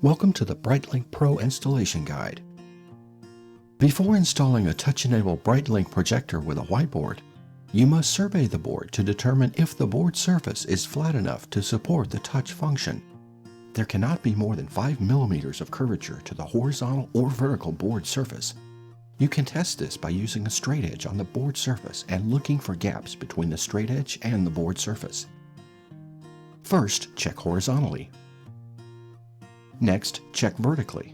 Welcome to the BrightLink Pro installation guide. Before installing a touch-enabled BrightLink projector with a whiteboard, you must survey the board to determine if the board surface is flat enough to support the touch function. There cannot be more than 5 millimeters of curvature to the horizontal or vertical board surface. You can test this by using a straight edge on the board surface and looking for gaps between the straight edge and the board surface. First, check horizontally. Next, check vertically.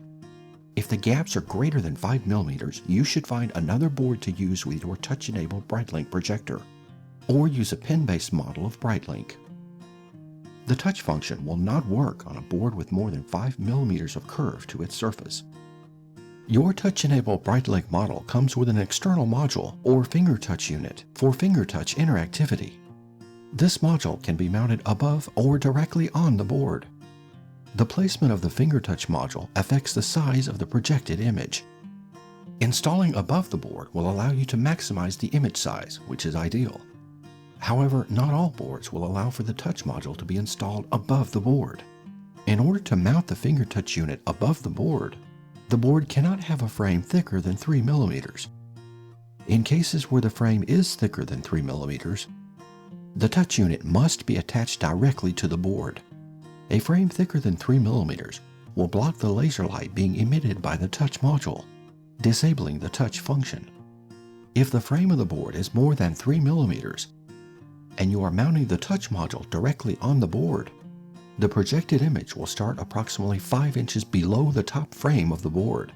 If the gaps are greater than 5 millimeters, you should find another board to use with your touch-enabled BrightLink projector, or use a pin-based model of BrightLink. The touch function will not work on a board with more than 5 millimeters of curve to its surface. Your touch-enabled BrightLink model comes with an external module or finger touch unit for finger touch interactivity. This module can be mounted above or directly on the board. The placement of the finger touch module affects the size of the projected image. Installing above the board will allow you to maximize the image size, which is ideal. However, not all boards will allow for the touch module to be installed above the board. In order to mount the finger touch unit above the board cannot have a frame thicker than 3 millimeters. In cases where the frame is thicker than 3 millimeters, the touch unit must be attached directly to the board. A frame thicker than 3 millimeters will block the laser light being emitted by the touch module, disabling the touch function. If the frame of the board is more than 3 millimeters and you are mounting the touch module directly on the board, the projected image will start approximately 5 inches below the top frame of the board.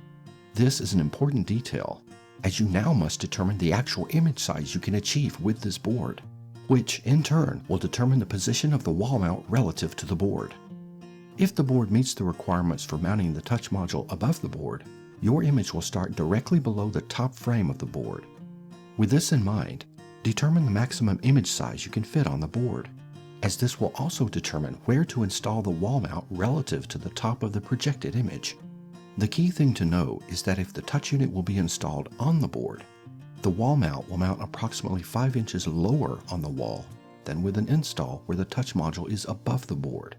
This is an important detail, as you now must determine the actual image size you can achieve with this board, which in turn will determine the position of the wall mount relative to the board. If the board meets the requirements for mounting the touch module above the board, your image will start directly below the top frame of the board. With this in mind, determine the maximum image size you can fit on the board, as this will also determine where to install the wall mount relative to the top of the projected image. The key thing to know is that if the touch unit will be installed on the board, the wall mount will mount approximately 5 inches lower on the wall than with an install where the touch module is above the board.